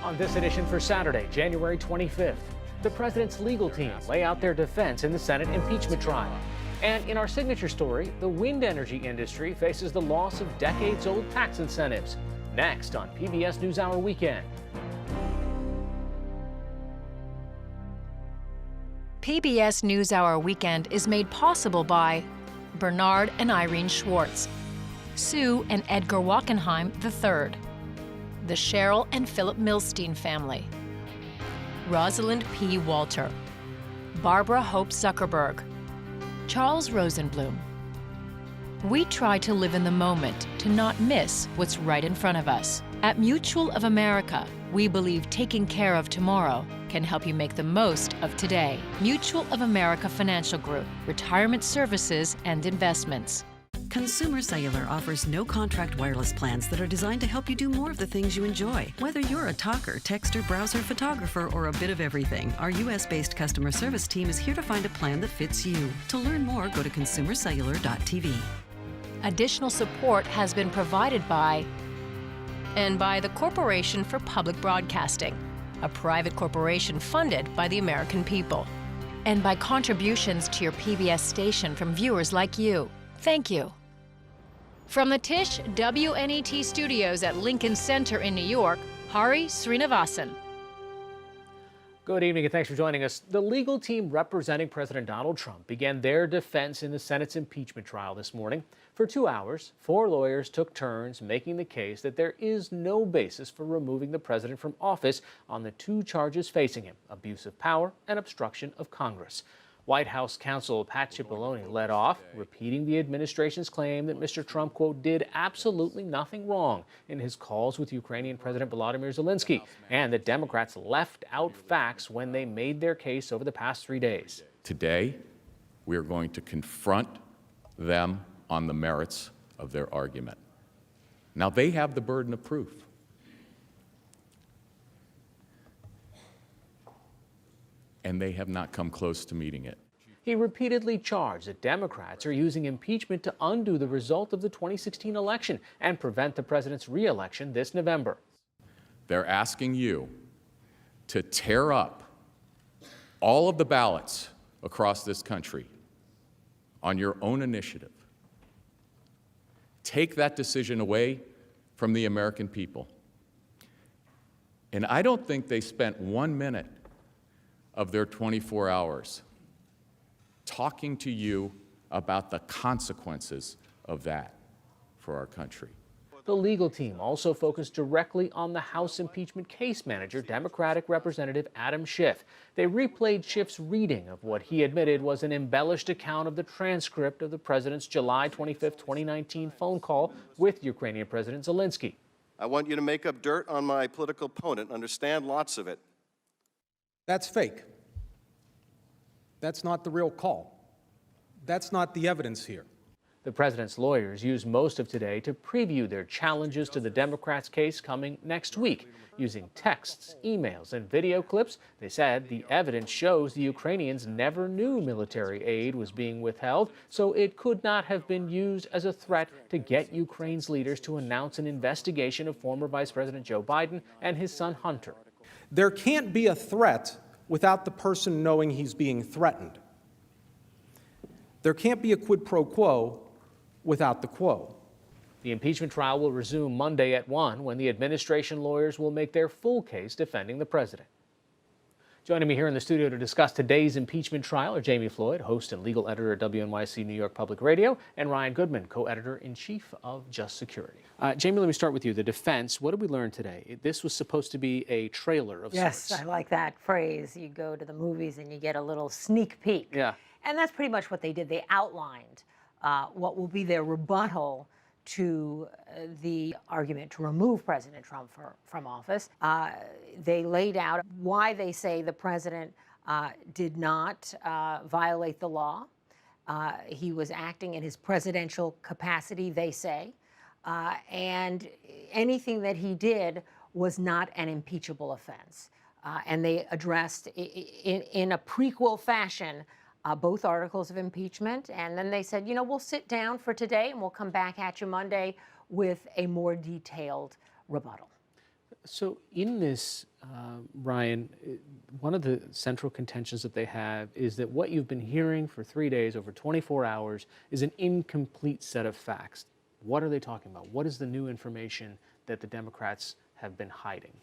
On this edition for Saturday, January 25th, the president's legal team lay out their defense in the Senate impeachment trial. And in our signature story, the wind energy industry faces the loss of decades-old tax incentives. Next on PBS NewsHour Weekend. PBS NewsHour Weekend is made possible by Bernard and Irene Schwartz, Sue and Edgar Wackenheim III, the Cheryl and Philip Milstein family, Rosalind P. Walter, Barbara Hope Zuckerberg, Charles Rosenblum. We try to live in the moment to not miss what's right in front of us. At Mutual of America, we believe taking care of tomorrow can help you make the most of today. Mutual of America Financial Group, retirement services and investments. Consumer Cellular offers no-contract wireless plans that are designed to help you do more of the things you enjoy. Whether you're a talker, texter, browser, photographer, or a bit of everything, our U.S.-based customer service team is here to find a plan that fits you. To learn more, go to consumercellular.tv. Additional support has been provided by the Corporation for Public Broadcasting, a private corporation funded by the American people, and by contributions to your PBS station from viewers like you. Thank you. From the Tisch WNET studios at Lincoln Center in New York, Hari Srinivasan. Good evening and thanks for joining us. The legal team representing President Donald Trump began their defense in the Senate's impeachment trial this morning. For 2 hours, 4 lawyers took turns making the case that there is no basis for removing the president from office on the 2 charges facing him: abuse of power and obstruction of Congress. White House counsel Pat Cipollone led off, repeating the administration's claim that Mr. Trump, quote, did absolutely nothing wrong in his calls with Ukrainian President Volodymyr Zelensky, and that Democrats left out facts when they made their case over the past 3 days. Today, we are going to confront them on the merits of their argument. Now, they have the burden of proof. And they have not come close to meeting it. He repeatedly charged that Democrats are using impeachment to undo the result of the 2016 election and prevent the president's re-election this November. They're asking you to tear up all of the ballots across this country on your own initiative. Take that decision away from the American people. And I don't think they spent 1 minute of their 24 hours talking to you about the consequences of that for our country. The legal team also focused directly on the House impeachment case manager, Democratic Representative Adam Schiff. They replayed Schiff's reading of what he admitted was an embellished account of the transcript of the president's July 25, 2019 phone call with Ukrainian President Zelensky. I want you to make up dirt on my political opponent, understand lots of it. That's fake. That's not the real call. That's not the evidence here. The president's lawyers used most of today to preview their challenges to the Democrats' case coming next week. Using texts, emails, and video clips, they said the evidence shows the Ukrainians never knew military aid was being withheld, so it could not have been used as a threat to get Ukraine's leaders to announce an investigation of former Vice President Joe Biden and his son Hunter. There can't be a threat without the person knowing he's being threatened. There can't be a quid pro quo without the quo. The impeachment trial will resume Monday at 1 when the administration lawyers will make their full case defending the president. Joining me here in the studio to discuss today's impeachment trial are Jamie Floyd, host and legal editor at WNYC New York Public Radio, and Ryan Goodman, co-editor-in-chief of Just Security. Jamie, let me start with you. The defense, what did we learn today? This was supposed to be a trailer of sorts. Yes, I like that phrase. You go to the movies and you get a little sneak peek. Yeah. And that's pretty much what they did. They outlined what will be their rebuttal to the argument to remove President Trump from office. They laid out why they say the president did not violate the law. He was acting in his presidential capacity, they say, and anything that he did was not an impeachable offense. And they addressed in a prequel fashion both articles of impeachment, and then they said, you know, we'll sit down for today and we'll come back at you Monday with a more detailed rebuttal. So in this, Ryan, one of the central contentions that they have is that what you've been hearing for 3 days, over 24 hours, is an incomplete set of facts. What are they talking about? What is the new information that the Democrats have been hiding?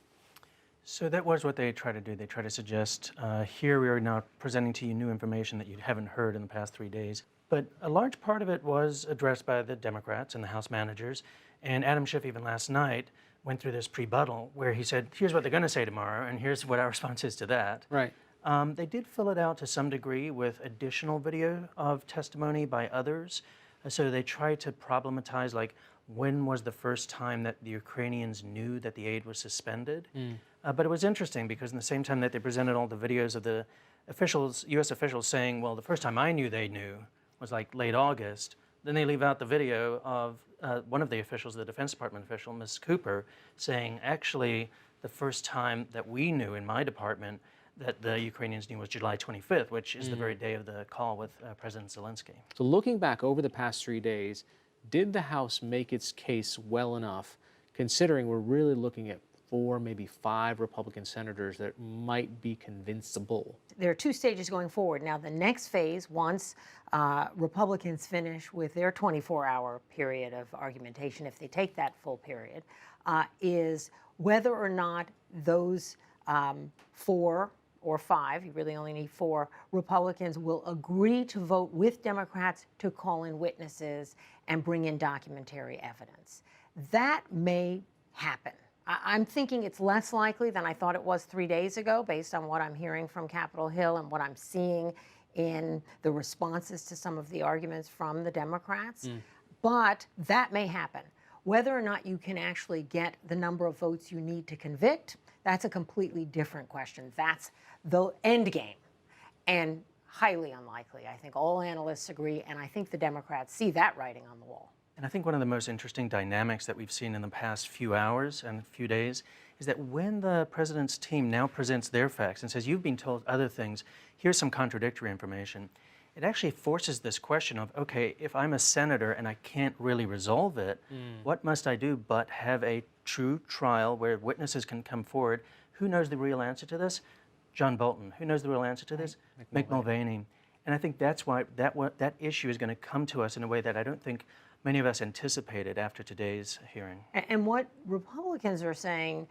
So that was what they tried to do. They tried to suggest, here we are now presenting to you new information that you haven't heard in the past 3 days. But a large part of it was addressed by the Democrats and the House managers. And Adam Schiff, even last night, went through this pre-buttal where he said, here's what they're going to say tomorrow, and here's what our response is to that. Right. They did fill it out to some degree with additional video of testimony by others. So they tried to problematize, like, when was the first time that the Ukrainians knew that the aid was suspended? But it was interesting because in the same time that they presented all the videos of the officials, U.S. officials saying, well, the first time I knew they knew was like late August, then they leave out the video of one of the officials, the Defense Department official, Ms. Cooper, saying, actually, the first time that we knew in my department that the Ukrainians knew was July 25th, which is the very day of the call with President Zelensky. So looking back over the past 3 days, did the House make its case well enough, considering we're really looking at 4, maybe 5 Republican senators that might be convincible? There are 2 stages going forward. Now, the next phase, once Republicans finish with their 24-hour period of argumentation, if they take that full period, is whether or not those 4 or 5, you really only need 4, Republicans will agree to vote with Democrats to call in witnesses and bring in documentary evidence. That may happen. I'm thinking it's less likely than I thought it was 3 days ago, based on what I'm hearing from Capitol Hill and what I'm seeing in the responses to some of the arguments from the Democrats. But that may happen. Whether or not you can actually get the number of votes you need to convict, that's a completely different question. That's the end game, and highly unlikely. I think all analysts agree, and I think the Democrats see that writing on the wall. And I think one of the most interesting dynamics that we've seen in the past few hours and few days is that when the president's team now presents their facts and says, you've been told other things, here's some contradictory information, it actually forces this question of, okay, if I'm a senator and I can't really resolve it, what must I do but have a true trial where witnesses can come forward? Who knows the real answer to this? John Bolton. Who knows the real answer to this? Mick Mulvaney. And I think that's why that issue is going to come to us in a way that I don't think many of us anticipated after today's hearing. And what Republicans are saying,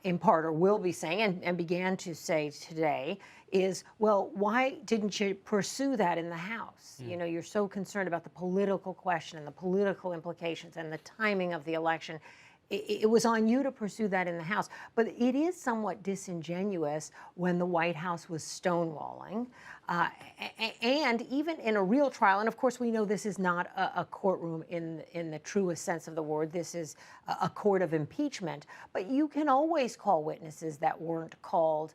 in part, or will be saying, and began to say today, is, well, why didn't you pursue that in the House? You know, you're so concerned about the political question and the political implications and the timing of the election. It was on you to pursue that in the House. But it is somewhat disingenuous when the White House was stonewalling. And even in a real trial, and of course we know this is not a courtroom in the truest sense of the word, this is a court of impeachment, but you can always call witnesses that weren't called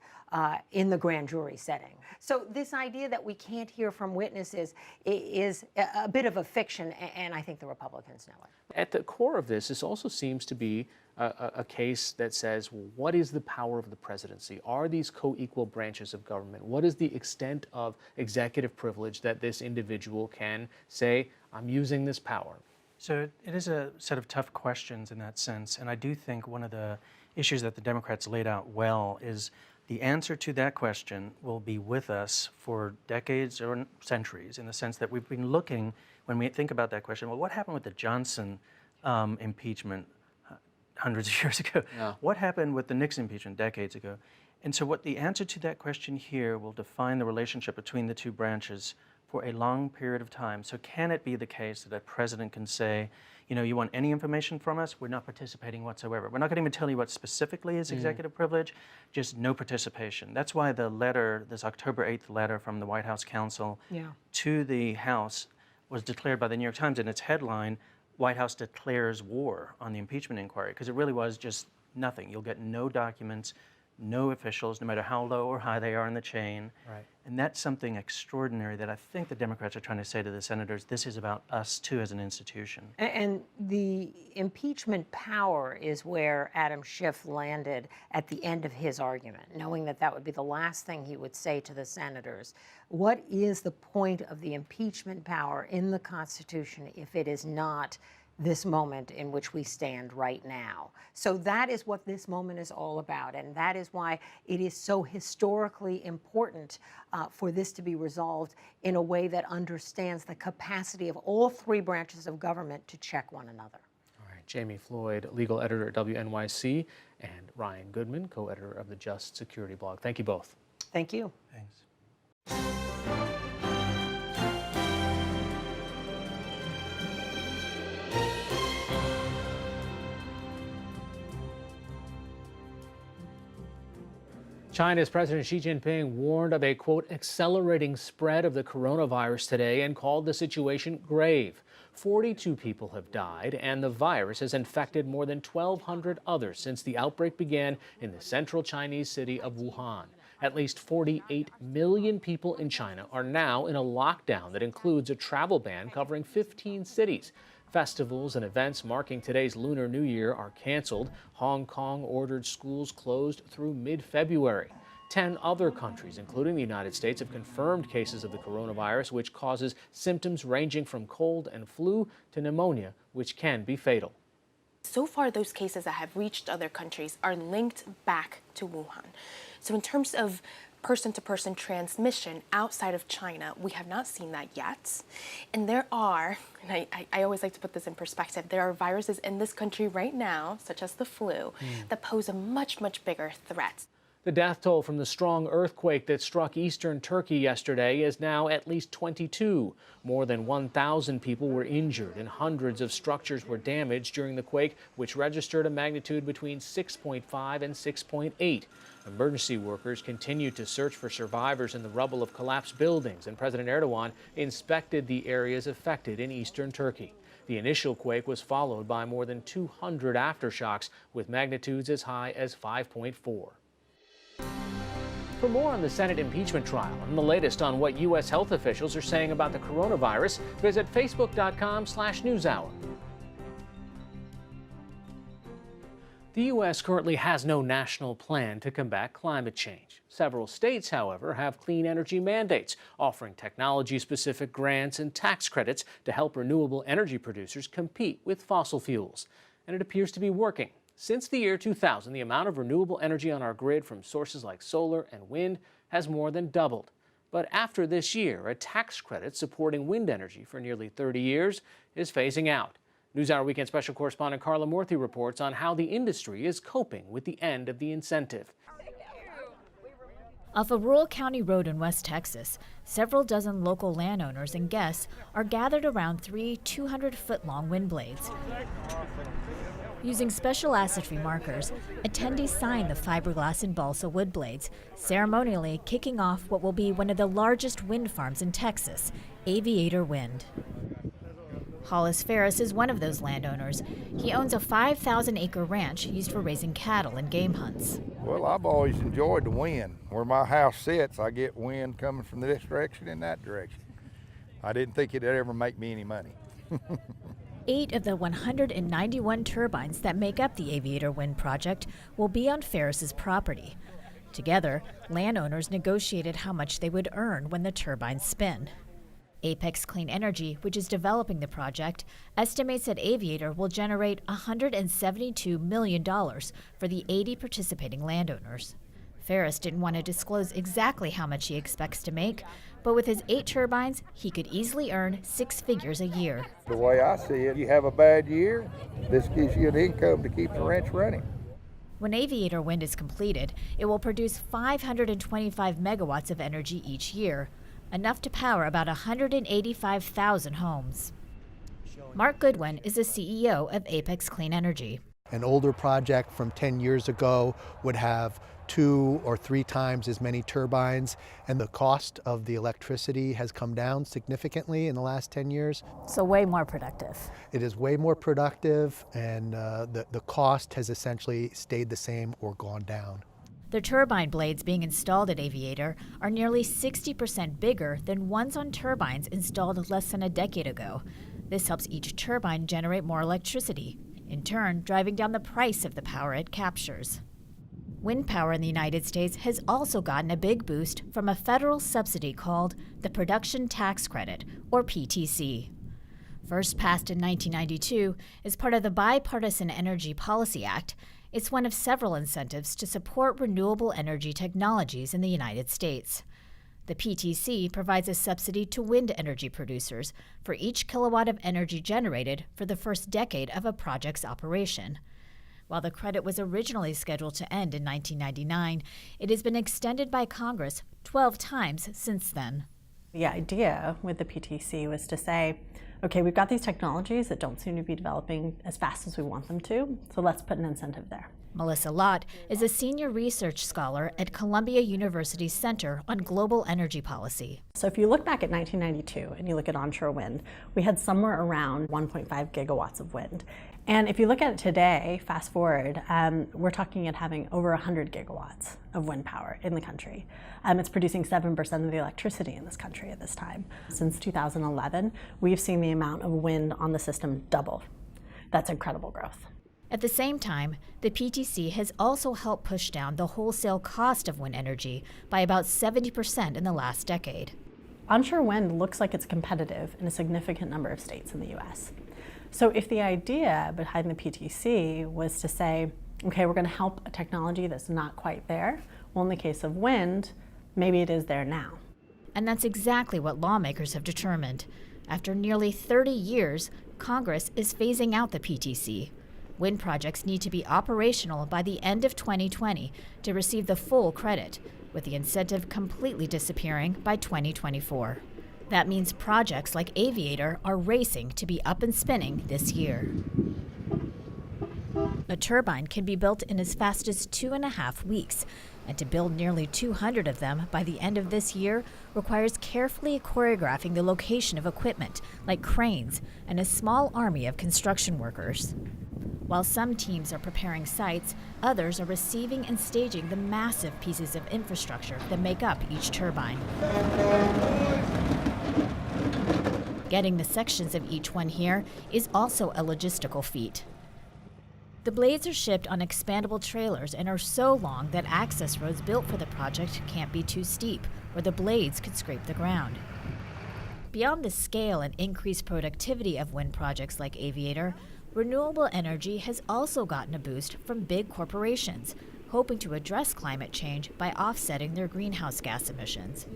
in the grand jury setting. So this idea that we can't hear from witnesses is a bit of a fiction, and I think the Republicans know it. At the core of this also seems to be a case that says, well, what is the power of the presidency? Are these co-equal branches of government? What is the extent of executive privilege that this individual can say, I'm using this power? So it is a set of tough questions in that sense, and I do think one of the issues that the Democrats laid out well is the answer to that question will be with us for decades or centuries, in the sense that we've been looking, when we think about that question, well, what happened with the Johnson impeachment hundreds of years ago? Yeah. What happened with the Nixon impeachment decades ago? And so what the answer to that question here will define the relationship between the two branches for a long period of time. So can it be the case that a president can say, you know, you want any information from us? We're not participating whatsoever. We're not going to even tell you what specifically is executive privilege, just no participation. That's why the letter, this October 8th letter from the White House counsel to the House was declared by the New York Times in its headline, White House declares war on the impeachment inquiry, because it really was just nothing. You'll get no documents, no officials, no matter how low or high they are in the chain. Right. And that's something extraordinary that I think the Democrats are trying to say to the senators, this is about us too as an institution. And the impeachment power is where Adam Schiff landed at the end of his argument, knowing that that would be the last thing he would say to the senators. What is the point of the impeachment power in the Constitution if it is not this moment in which we stand right now. So that is what this moment is all about, and that is why it is so historically important for this to be resolved in a way that understands the capacity of all three branches of government to check one another. All right, Jamie Floyd, legal editor at WNYC, and Ryan Goodman, co-editor of the Just Security blog. Thank you both. Thank you. Thanks. China's President Xi Jinping warned of a, quote, accelerating spread of the coronavirus today and called the situation grave. 42 people have died, and the virus has infected more than 1,200 others since the outbreak began in the central Chinese city of Wuhan. At least 48 million people in China are now in a lockdown that includes a travel ban covering 15 cities. Festivals and events marking today's Lunar New Year are canceled. Hong Kong ordered schools closed through mid-February. 10 other countries, including the United States, have confirmed cases of the coronavirus, which causes symptoms ranging from cold and flu to pneumonia, which can be fatal. So far, those cases that have reached other countries are linked back to Wuhan. So in terms of person-to-person transmission outside of China, we have not seen that yet. And there are, and I always like to put this in perspective, there are viruses in this country right now, such as the flu, that pose a much, much bigger threat. The death toll from the strong earthquake that struck eastern Turkey yesterday is now at least 22. More than 1,000 people were injured and hundreds of structures were damaged during the quake, which registered a magnitude between 6.5 and 6.8. Emergency workers continue to search for survivors in the rubble of collapsed buildings, and President Erdogan inspected the areas affected in eastern Turkey. The initial quake was followed by more than 200 aftershocks with magnitudes as high as 5.4. For more on the Senate impeachment trial and the latest on what U.S. health officials are saying about the coronavirus, visit facebook.com/newshour. The U.S. currently has no national plan to combat climate change. Several states, however, have clean energy mandates, offering technology-specific grants and tax credits to help renewable energy producers compete with fossil fuels. And it appears to be working. Since the year 2000, the amount of renewable energy on our grid from sources like solar and wind has more than doubled. But after this year, a tax credit supporting wind energy for nearly 30 years is phasing out. NewsHour Weekend special correspondent Carla Morthy reports on how the industry is coping with the end of the incentive. Off a rural county road in West Texas, several dozen local landowners and guests are gathered around three 200-foot-long wind blades. Using special acid-free markers, attendees sign the fiberglass and balsa wood blades, ceremonially kicking off what will be one of the largest wind farms in Texas, Aviator Wind. Hollis Ferris is one of those landowners. He owns a 5,000-acre ranch used for raising cattle and game hunts. Well, I've always enjoyed the wind. Where my house sits, I get wind coming from this direction and that direction. I didn't think it'd ever make me any money. 8 of the 191 turbines that make up the Aviator Wind project will be on Ferris's property. Together, landowners negotiated how much they would earn when the turbines spin. Apex Clean Energy, which is developing the project, estimates that Aviator will generate $172 million for the 80 participating landowners. Ferris didn't want to disclose exactly how much he expects to make, but with his 8 turbines, he could easily earn 6 figures a year. The way I see it, you have a bad year, this gives you an income to keep the ranch running. When Aviator Wind is completed, it will produce 525 megawatts of energy each year, enough to power about 185,000 homes. Mark Goodwin is the CEO of Apex Clean Energy. An older project from 10 years ago would have 2 or 3 times as many turbines, and the cost of the electricity has come down significantly in the last 10 years. So way more productive. It is way more productive, and the cost has essentially stayed the same or gone down. The turbine blades being installed at Aviator are nearly 60% bigger than ones on turbines installed less than a decade ago. This helps each turbine generate more electricity, in turn driving down the price of the power it captures. Wind power in the United States has also gotten a big boost from a federal subsidy called the Production Tax Credit, or PTC. First passed in 1992 as part of the Bipartisan Energy Policy Act, it's one of several incentives to support renewable energy technologies in the United States. The PTC provides a subsidy to wind energy producers for each kilowatt of energy generated for the first decade of a project's operation. While the credit was originally scheduled to end in 1999, it has been extended by Congress 12 times since then. The idea with the PTC was to say, okay, we've got these technologies that don't seem to be developing as fast as we want them to, so let's put an incentive there. Melissa Lott is a senior research scholar at Columbia University's Center on Global Energy Policy. So if you look back at 1992 and you look at onshore wind, we had somewhere around 1.5 gigawatts of wind. And if you look at it today, fast forward, we're talking at having over 100 gigawatts of wind power in the country. It's producing 7% of the electricity in this country at this time. Since 2011, we've seen the amount of wind on the system double. That's incredible growth. At the same time, the PTC has also helped push down the wholesale cost of wind energy by about 70% in the last decade. Onshore wind looks like it's competitive in a significant number of states in the US. So if the idea behind the PTC was to say, okay, we're going to help a technology that's not quite there, well, in the case of wind, maybe it is there now. And that's exactly what lawmakers have determined. After nearly 30 years, Congress is phasing out the PTC. Wind projects need to be operational by the end of 2020 to receive the full credit, with the incentive completely disappearing by 2024. That means projects like Aviator are racing to be up and spinning this year. A turbine can be built in as fast as 2.5 weeks, and to build nearly 200 of them by the end of this year requires carefully choreographing the location of equipment, like cranes, and a small army of construction workers. While some teams are preparing sites, others are receiving and staging the massive pieces of infrastructure that make up each turbine. Getting the sections of each one here is also a logistical feat. The blades are shipped on expandable trailers and are so long that access roads built for the project can't be too steep, or the blades could scrape the ground. Beyond the scale and increased productivity of wind projects like Aviator, renewable energy has also gotten a boost from big corporations, hoping to address climate change by offsetting their greenhouse gas emissions.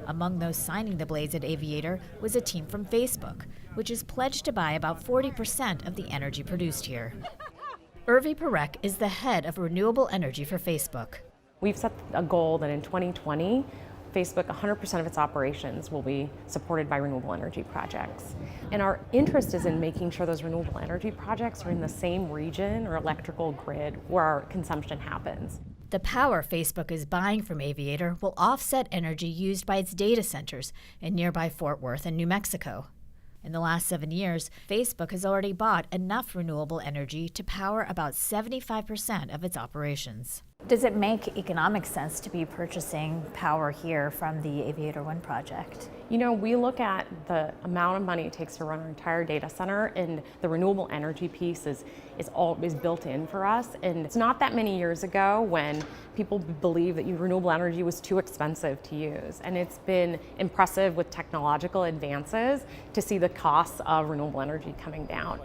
Among those signing the blades at Aviator was a team from Facebook, which is pledged to buy about 40% of the energy produced here. Urvi Parekh is the head of renewable energy for Facebook. We've set a goal that in 2020, Facebook, 100% of its operations will be supported by renewable energy projects. And our interest is in making sure those renewable energy projects are in the same region or electrical grid where our consumption happens. The power Facebook is buying from Aviator will offset energy used by its data centers in nearby Fort Worth and New Mexico. In the last 7 years, Facebook has already bought enough renewable energy to power about 75% of its operations. Does it make economic sense to be purchasing power here from the Aviator Wind project? You know, we look at the amount of money it takes to run our entire data center, and the renewable energy piece is built in for us. And it's not that many years ago when people believed that renewable energy was too expensive to use. And it's been impressive with technological advances to see the costs of renewable energy coming down.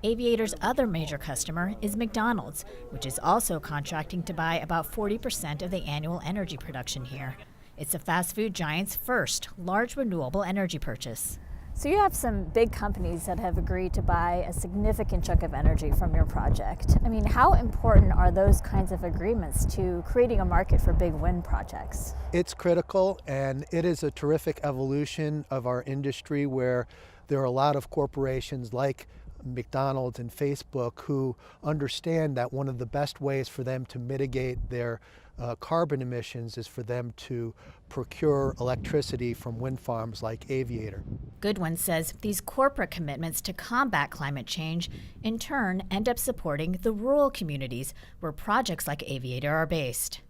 Aviator's other major customer is McDonald's, which is also contracting to buy about 40% of the annual energy production here. It's the fast food giant's first large renewable energy purchase. So you have some big companies that have agreed to buy a significant chunk of energy from your project. I mean, how important are those kinds of agreements to creating a market for big wind projects? It's critical, and it is a terrific evolution of our industry where there are a lot of corporations like McDonald's and Facebook who understand that one of the best ways for them to mitigate their carbon emissions is for them to procure electricity from wind farms like Aviator. Goodwin says these corporate commitments to combat climate change in turn end up supporting the rural communities where projects like Aviator are based.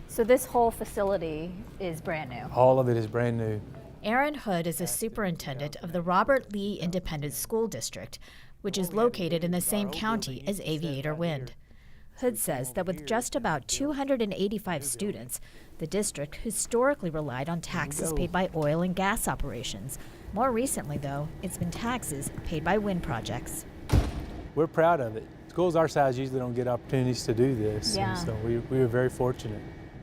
So this whole facility is brand new? All of it is brand new. Aaron Hood is a superintendent of the Robert Lee Independent School District, which is located in the same county as Aviator Wind. Hood says that with just about 285 students, the district historically relied on taxes paid by oil and gas operations. More recently, though, it's been taxes paid by wind projects. We're proud of it. Schools our size usually don't get opportunities to do this, Yeah. and so we were very fortunate.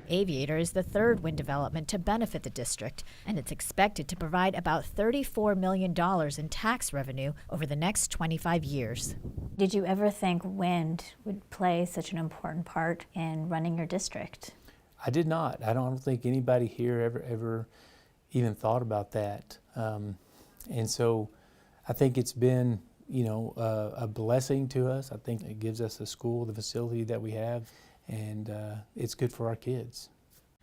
Aviator is the third wind development to benefit the district, and it's expected to provide about $34 million in tax revenue over the next 25 years. Did you ever think wind would play such an important part in running your district? I did not. I don't think anybody here ever even thought about that. And so I think it's been, a blessing to us. I think it gives us the school, the facility that we have, and it's good for our kids.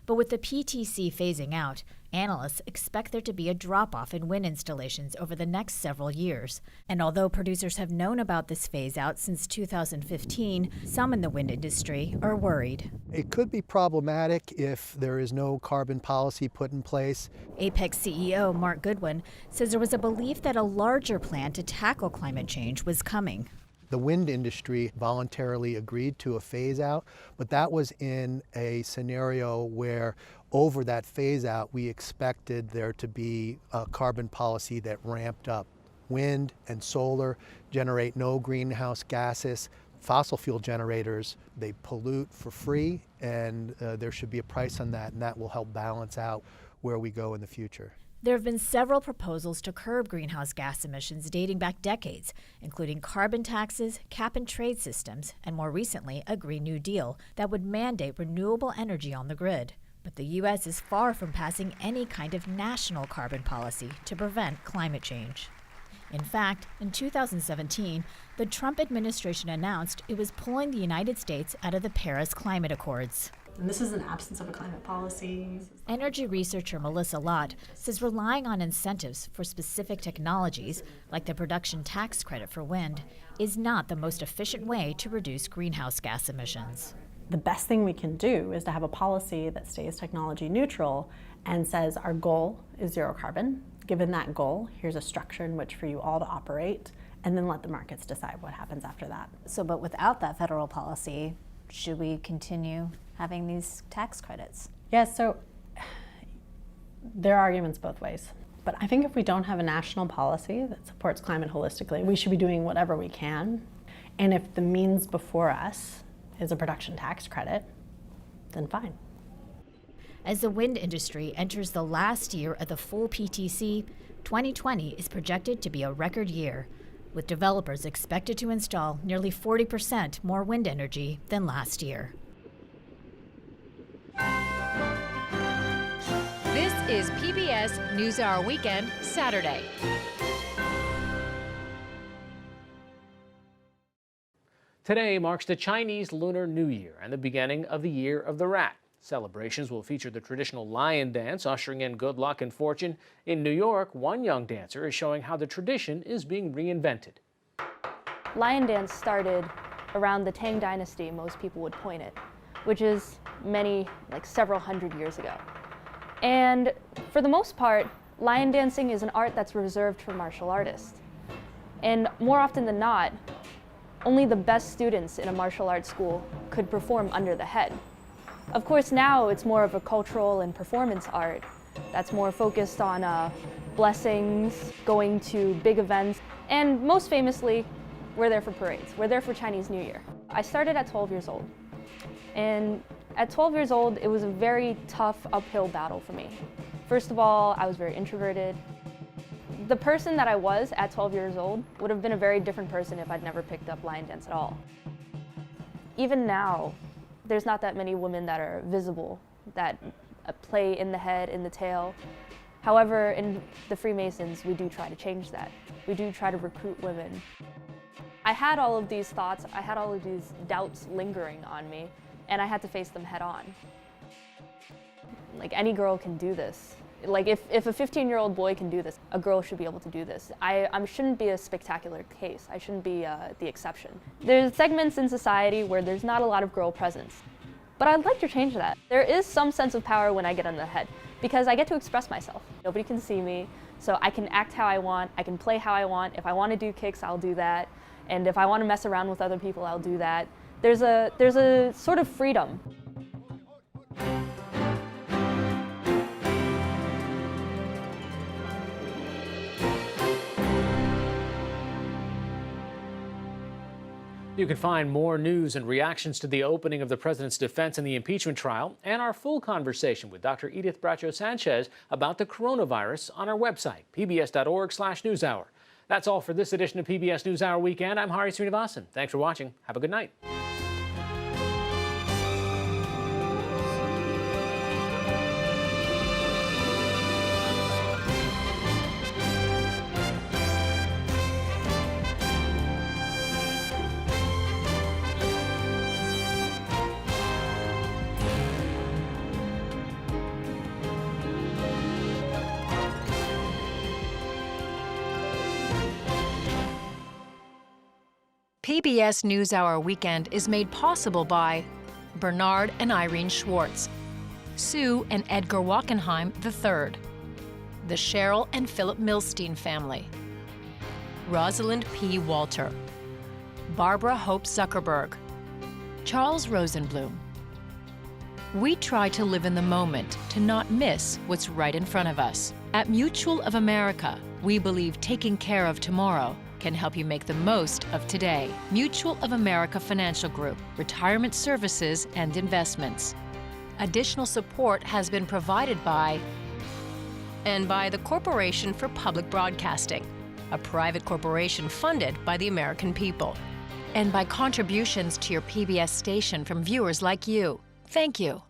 But with the PTC phasing out, analysts expect there to be a drop-off in wind installations over the next several years. And although producers have known about this phase-out since 2015, some in the wind industry are worried. It could be problematic if there is no carbon policy put in place. Apex CEO Mark Goodwin says there was a belief that a larger plan to tackle climate change was coming. The wind industry voluntarily agreed to a phase out, but that was in a scenario where over that phase out, we expected there to be a carbon policy that ramped up. Wind and solar generate no greenhouse gases. Fossil fuel generators, they pollute for free, and there should be a price on that, and that will help balance out where we go in the future. There have been several proposals to curb greenhouse gas emissions dating back decades, including carbon taxes, cap-and-trade systems, and more recently, a Green New Deal that would mandate renewable energy on the grid. But the U.S. is far from passing any kind of national carbon policy to prevent climate change. In fact, in 2017, the Trump administration announced it was pulling the United States out of the Paris Climate Accords. And this is an absence of a climate policy. Energy researcher Melissa Lott says relying on incentives for specific technologies, like the production tax credit for wind, is not the most efficient way to reduce greenhouse gas emissions. The best thing we can do is to have a policy that stays technology neutral and says our goal is zero carbon. Given that goal, here's a structure in which for you all to operate, and then let the markets decide what happens after that. So, but without that federal policy, should we continue having these tax credits? Yeah, so there are arguments both ways. But I think if we don't have a national policy that supports climate holistically, we should be doing whatever we can. And if the means before us is a production tax credit, then fine. As the wind industry enters the last year of the full PTC, 2020 is projected to be a record year, with developers expected to install nearly 40% more wind energy than last year. This is PBS NewsHour Weekend, Saturday. Today marks the Chinese Lunar New Year and the beginning of the Year of the Rat. Celebrations will feature the traditional lion dance, ushering in good luck and fortune. In New York, one young dancer is showing how the tradition is being reinvented. Lion dance started around the Tang Dynasty, most people would point it, which is several hundred years ago. And for the most part, lion dancing is an art that's reserved for martial artists. And more often than not, only the best students in a martial arts school could perform under the head. Of course, now it's more of a cultural and performance art that's more focused on blessings, going to big events, and most famously, we're there for parades. We're there for Chinese New Year. I started at 12 years old, and at 12 years old, it was a very tough uphill battle for me. First of all, I was very introverted. The person that I was at 12 years old would have been a very different person if I'd never picked up lion dance at all. Even now, there's not that many women that are visible, that play in the head, in the tail. However, in the Freemasons, we do try to change that. We do try to recruit women. I had all of these thoughts, I had all of these doubts lingering on me, and I had to face them head on. Like, any girl can do this. Like, if a 15-year-old boy can do this, a girl should be able to do this. I shouldn't be a spectacular case. I shouldn't be the exception. There's segments in society where there's not a lot of girl presence. But I'd like to change that. There is some sense of power when I get on the head, because I get to express myself. Nobody can see me, so I can act how I want, I can play how I want. If I want to do kicks, I'll do that. And if I want to mess around with other people, I'll do that. There's a sort of freedom. You can find more news and reactions to the opening of the president's defense in the impeachment trial and our full conversation with Dr. Edith Bracho-Sanchez about the coronavirus on our website, pbs.org/newshour. That's all for this edition of PBS NewsHour Weekend. I'm Hari Srinivasan. Thanks for watching. Have a good night. PBS NewsHour Weekend is made possible by Bernard and Irene Schwartz, Sue and Edgar Wachenheim III, the Cheryl and Philip Milstein family, Rosalind P. Walter, Barbara Hope Zuckerberg, Charles Rosenblum. We try to live in the moment to not miss what's right in front of us. At Mutual of America, we believe taking care of tomorrow can help you make the most of today. Mutual of America Financial Group, retirement services and investments. Additional support has been provided by the Corporation for Public Broadcasting, a private corporation funded by the American people, and by contributions to your PBS station from viewers like you. Thank you.